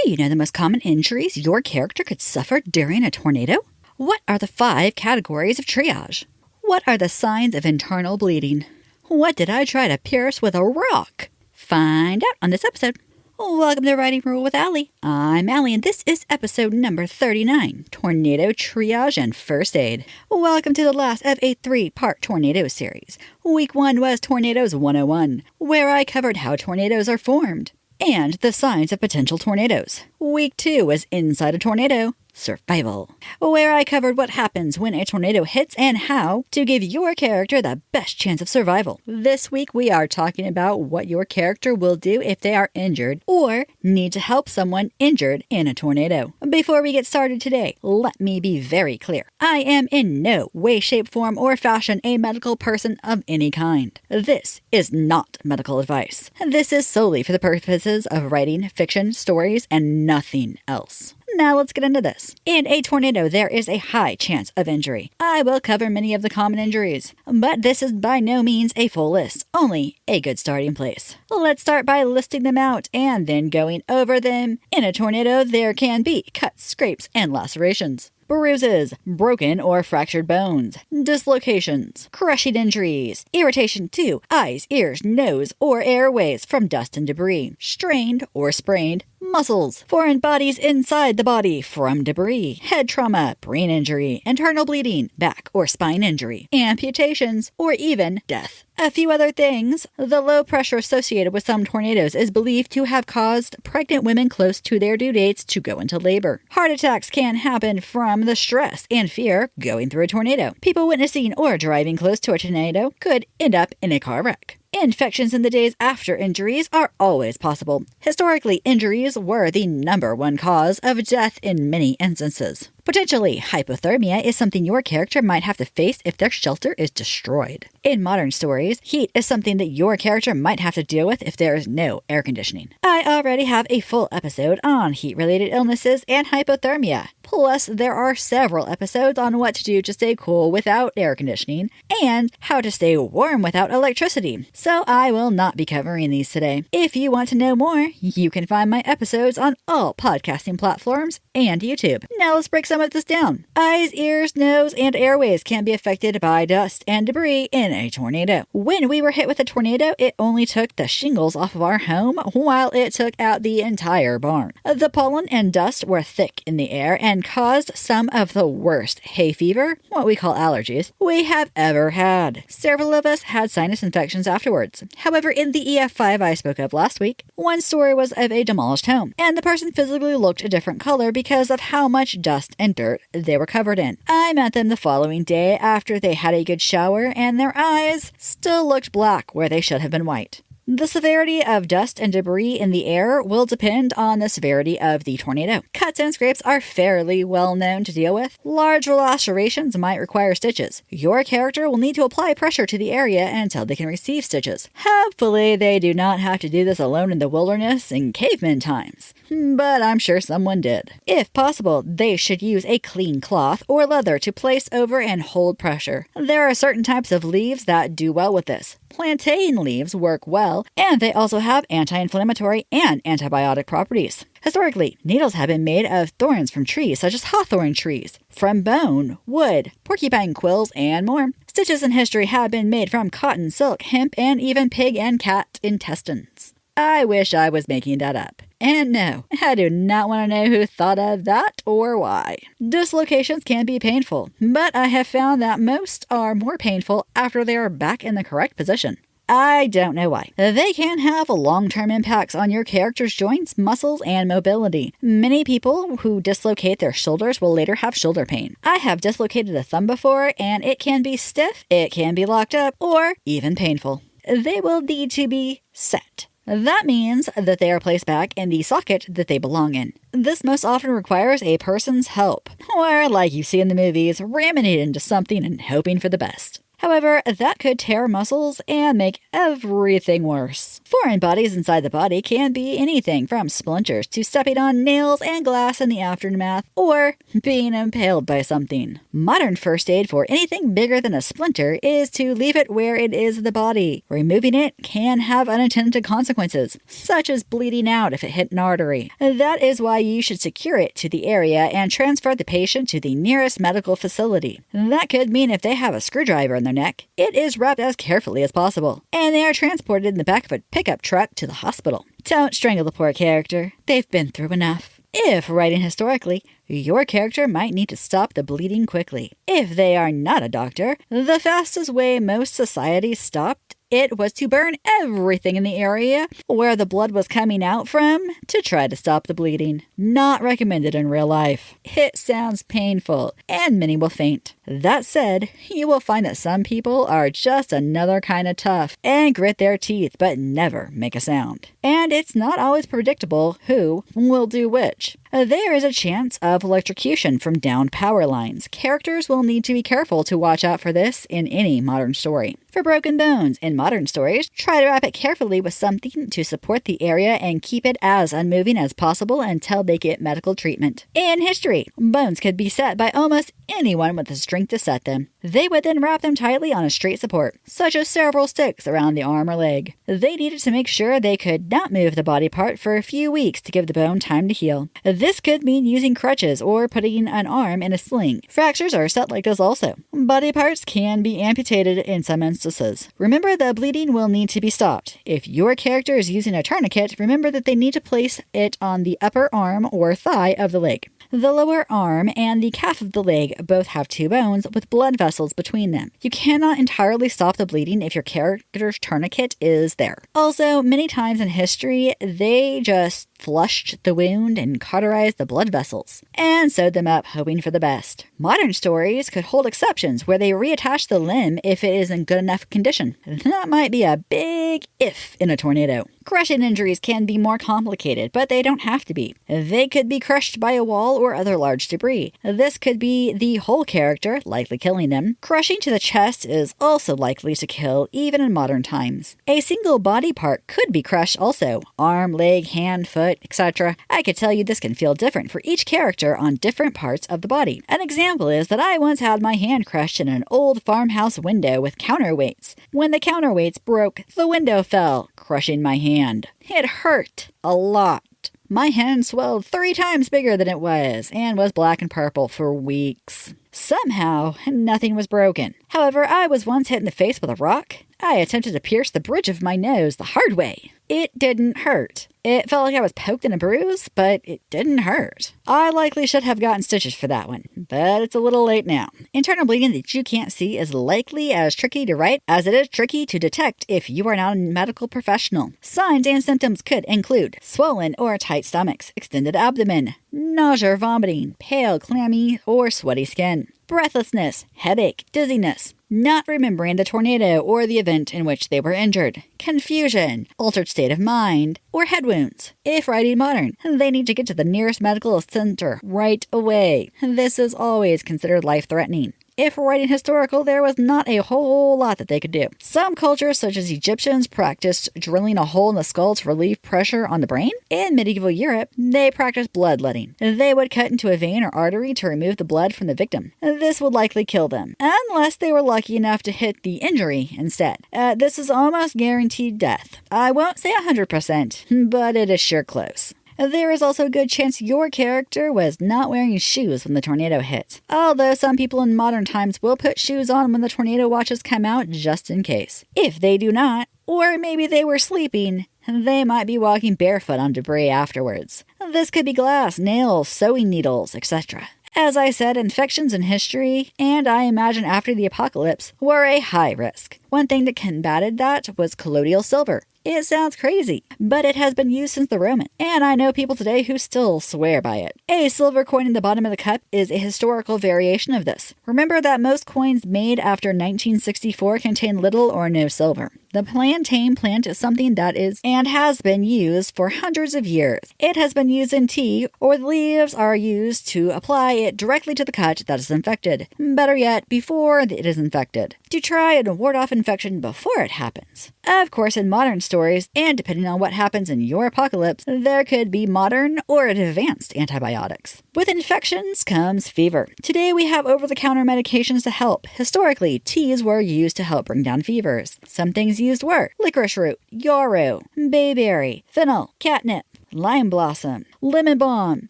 Do you know the most common injuries your character could suffer during a tornado? What are the 5 categories of triage? What are the signs of internal bleeding? What did I try to pierce with a rock? Find out on this episode. Welcome to Writing Rule with Allie. I'm Allie, and this is episode number 39, Tornado Triage and First Aid. Welcome to the last of a 3-part tornado series. Week 1 was Tornadoes 101, where I covered how tornadoes are formed and the signs of potential tornadoes. Week 2 was Inside a Tornado, Survival, where I covered what happens when a tornado hits and how to give your character the best chance of survival. This week we are talking about what your character will do if they are injured or need to help someone injured in a tornado. Before we get started today, let me be very clear. I am in no way, shape, form, or fashion a medical person of any kind. This is not medical advice. This is solely for the purposes of writing fiction stories and nothing else. Now let's get into this. In a tornado, there is a high chance of injury. I will cover many of the common injuries, but this is by no means a full list, only a good starting place. Let's start by listing them out and then going over them. In a tornado, there can be cuts, scrapes, and lacerations, bruises, broken or fractured bones, dislocations, crushing injuries, irritation to eyes, ears, nose, or airways from dust and debris, strained or sprained muscles, foreign bodies inside the body from debris, head trauma, brain injury, internal bleeding, back or spine injury, amputations, or even death. A few other things. The low pressure associated with some tornadoes is believed to have caused pregnant women close to their due dates to go into labor. Heart attacks can happen from the stress and fear going through a tornado. People witnessing or driving close to a tornado could end up in a car wreck. Infections in the days after injuries are always possible. Historically, injuries were the #1 cause of death in many instances. Potentially, hypothermia is something your character might have to face if their shelter is destroyed. In modern stories, heat is something that your character might have to deal with if there is no air conditioning. I already have a full episode on heat-related illnesses and hypothermia. Plus, there are several episodes on what to do to stay cool without air conditioning and how to stay warm without electricity. So I will not be covering these today. If you want to know more, you can find my episodes on all podcasting platforms and YouTube. Now let's break some of this down. Eyes, ears, nose, and airways can be affected by dust and debris in a tornado. When we were hit with a tornado, it only took the shingles off of our home while it took out the entire barn. The pollen and dust were thick in the air and caused some of the worst hay fever, what we call allergies, we have ever had. Several of us had sinus infections afterwards. However, in the EF5 I spoke of last week, one story was of a demolished home, and the person physically looked a different color because of how much dust and dirt they were covered in. I met them the following day after they had a good shower, and their eyes still looked black where they should have been white. The severity of dust and debris in the air will depend on the severity of the tornado. Cuts and scrapes are fairly well known to deal with. Large lacerations might require stitches. Your character will need to apply pressure to the area until they can receive stitches. Hopefully, they do not have to do this alone in the wilderness in caveman times, but I'm sure someone did. If possible, they should use a clean cloth or leather to place over and hold pressure. There are certain types of leaves that do well with this. Plantain leaves work well, and they also have anti-inflammatory and antibiotic properties. Historically, needles have been made of thorns from trees such as hawthorn trees, from bone, wood, porcupine quills, and more. Stitches in history have been made from cotton, silk, hemp, and even pig and cat intestines. I wish I was making that up. And no, I do not want to know who thought of that or why. Dislocations can be painful, but I have found that most are more painful after they are back in the correct position. I don't know why. They can have long-term impacts on your character's joints, muscles, and mobility. Many people who dislocate their shoulders will later have shoulder pain. I have dislocated a thumb before, and it can be stiff, it can be locked up, or even painful. They will need to be set. That means that they are placed back in the socket that they belong in. This most often requires a person's help, or like you see in the movies, ramming it into something and hoping for the best. However, that could tear muscles and make everything worse. Foreign bodies inside the body can be anything from splinters to stepping on nails and glass in the aftermath, or being impaled by something. Modern first aid for anything bigger than a splinter is to leave it where it is in the body. Removing it can have unintended consequences, such as bleeding out if it hit an artery. That is why you should secure it to the area and transfer the patient to the nearest medical facility. That could mean if they have a screwdriver in their neck, it is wrapped as carefully as possible, and they are transported in the back of a pickup truck to the hospital. Don't strangle the poor character. They've been through enough. If writing historically, your character might need to stop the bleeding quickly. If they are not a doctor, the fastest way most societies stopped it was to burn everything in the area where the blood was coming out from to try to stop the bleeding. Not recommended in real life. It sounds painful, and many will faint. That said, you will find that some people are just another kind of tough and grit their teeth but never make a sound. And it's not always predictable who will do which. There is a chance of electrocution from downed power lines. Characters will need to be careful to watch out for this in any modern story. For broken bones in modern stories, try to wrap it carefully with something to support the area and keep it as unmoving as possible until they get medical treatment. In history, bones could be set by almost anyone with the strength to set them. They would then wrap them tightly on a straight support, such as several sticks around the arm or leg. They needed to make sure they could not move the body part for a few weeks to give the bone time to heal. This could mean using crutches or putting an arm in a sling. Fractures are set like this also. Body parts can be amputated in some instances. Remember, the bleeding will need to be stopped. If your character is using a tourniquet, remember that they need to place it on the upper arm or thigh of the leg. The lower arm and the calf of the leg both have two bones with blood vessels between them. You cannot entirely stop the bleeding if your character's tourniquet is there. Also, many times in history, they just flushed the wound and cauterized the blood vessels and sewed them up, hoping for the best. Modern stories could hold exceptions where they reattach the limb if it is in good enough condition. That might be a big if in a tornado. Crushing injuries can be more complicated, but they don't have to be. They could be crushed by a wall or other large debris. This could be the whole character, likely killing them. Crushing to the chest is also likely to kill, even in modern times. A single body part could be crushed also. Arm, leg, hand, foot, etc. I could tell you this can feel different for each character on different parts of the body. An example is that I once had my hand crushed in an old farmhouse window with counterweights. When the counterweights broke, the window fell, crushing my hand. It hurt a lot. My hand swelled 3 times bigger than it was and was black and purple for weeks. Somehow, nothing was broken. However, I was once hit in the face with a rock. I attempted to pierce the bridge of my nose the hard way. It didn't hurt. It felt like I was poked in a bruise, but it didn't hurt. I likely should have gotten stitches for that one, but it's a little late now. Internal bleeding that you can't see is likely as tricky to write as it is tricky to detect if you are not a medical professional. Signs and symptoms could include swollen or tight stomachs, extended abdomen, nausea or vomiting, pale, clammy, or sweaty skin, breathlessness, headache, dizziness, not remembering the tornado or the event in which they were injured, confusion, altered state of mind, or head wounds. If writing modern, they need to get to the nearest medical center right away. This is always considered life-threatening. If writing historical, there was not a whole lot that they could do. Some cultures, such as Egyptians, practiced drilling a hole in the skull to relieve pressure on the brain. In medieval Europe, they practiced bloodletting. They would cut into a vein or artery to remove the blood from the victim. This would likely kill them, unless they were lucky enough to hit the injury instead. This is almost guaranteed death. I won't say 100%, but it is sure close. There is also a good chance your character was not wearing shoes when the tornado hit, although some people in modern times will put shoes on when the tornado watches come out just in case. If they do not, or maybe they were sleeping, they might be walking barefoot on debris afterwards. This could be glass, nails, sewing needles, etc. As I said, infections in history, and I imagine after the apocalypse, were a high risk. One thing that combated that was colloidal silver. It sounds crazy, but it has been used since the Romans, and I know people today who still swear by it. A silver coin in the bottom of the cup is a historical variation of this. Remember that most coins made after 1964 contain little or no silver. The plantain plant is something that is and has been used for hundreds of years. It has been used in tea, or the leaves are used to apply it directly to the cut that is infected. Better yet, before it is infected, to try and ward off infection before it happens. Of course, in modern stories, and depending on what happens in your apocalypse, there could be modern or advanced antibiotics. With infections comes fever. Today we have over-the-counter medications to help. Historically, teas were used to help bring down fevers. Some things used were licorice root, yarrow, bayberry, fennel, catnip, lime blossom, lemon balm,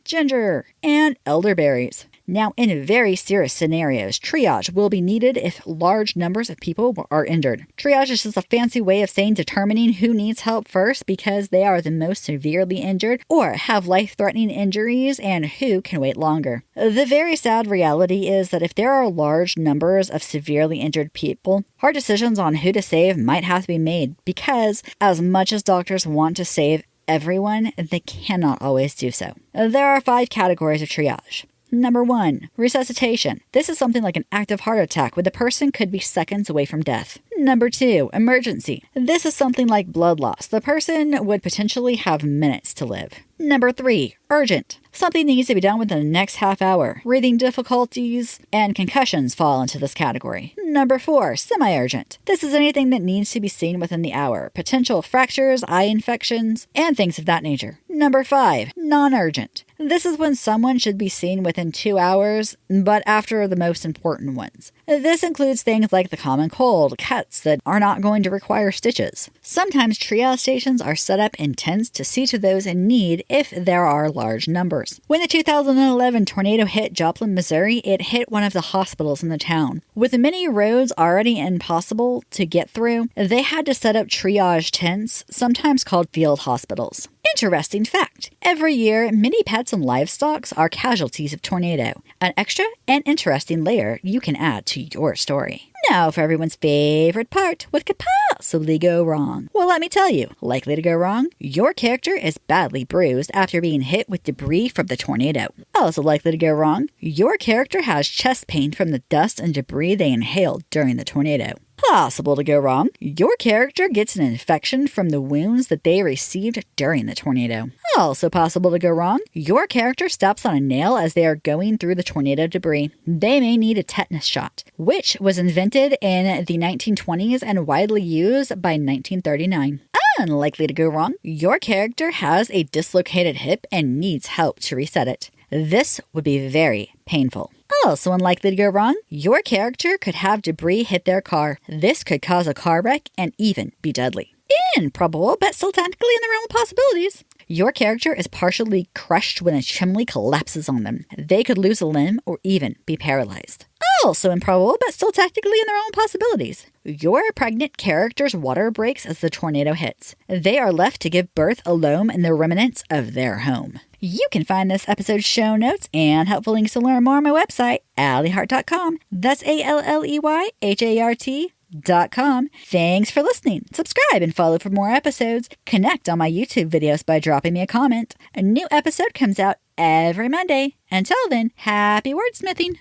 ginger, and elderberries. Now, in very serious scenarios, triage will be needed if large numbers of people are injured. Triage is just a fancy way of saying determining who needs help first because they are the most severely injured or have life-threatening injuries and who can wait longer. The very sad reality is that if there are large numbers of severely injured people, hard decisions on who to save might have to be made because as much as doctors want to save everyone, they cannot always do so. There are 5 categories of triage. Number 1, resuscitation. This is something like an active heart attack where the person could be seconds away from death. Number 2, emergency. This is something like blood loss. The person would potentially have minutes to live. Number 3, urgent. Something needs to be done within the next half hour. Breathing difficulties and concussions fall into this category. Number 4, semi-urgent. This is anything that needs to be seen within the hour. Potential fractures, eye infections, and things of that nature. Number 5, non-urgent. This is when someone should be seen within 2 hours, but after the most important ones. This includes things like the common cold, cuts that are not going to require stitches. Sometimes triage stations are set up in tents to see to those in need if there are large numbers. When the 2011 tornado hit Joplin, Missouri, it hit one of the hospitals in the town. With many roads already impossible to get through, they had to set up triage tents, sometimes called field hospitals. Interesting fact. Every year, many pets and livestock are casualties of tornado. An extra and interesting layer you can add to your story. Now for everyone's favorite part, what could possibly go wrong? Well, let me tell you, likely to go wrong, your character is badly bruised after being hit with debris from the tornado. Also likely to go wrong, your character has chest pain from the dust and debris they inhaled during the tornado. Possible to go wrong, your character gets an infection from the wounds that they received during the tornado. Also possible to go wrong, your character steps on a nail as they are going through the tornado debris. They may need a tetanus shot, which was invented in the 1920s and widely used by 1939. Unlikely to go wrong, your character has a dislocated hip and needs help to reset it. This would be very painful. Also unlikely to go wrong, your character could have debris hit their car. This could cause a car wreck and even be deadly. Improbable, but still technically in the realm of possibilities. Your character is partially crushed when a chimney collapses on them. They could lose a limb or even be paralyzed. Also improbable, but still technically in the realm of possibilities. Your pregnant character's water breaks as the tornado hits. They are left to give birth alone in the remnants of their home. You can find this episode's show notes and helpful links to learn more on my website, AlleyHart.com. That's ALLEYHART.com. Thanks for listening. Subscribe and follow for more episodes. Connect on my YouTube videos by dropping me a comment. A new episode comes out every Monday. Until then, happy wordsmithing.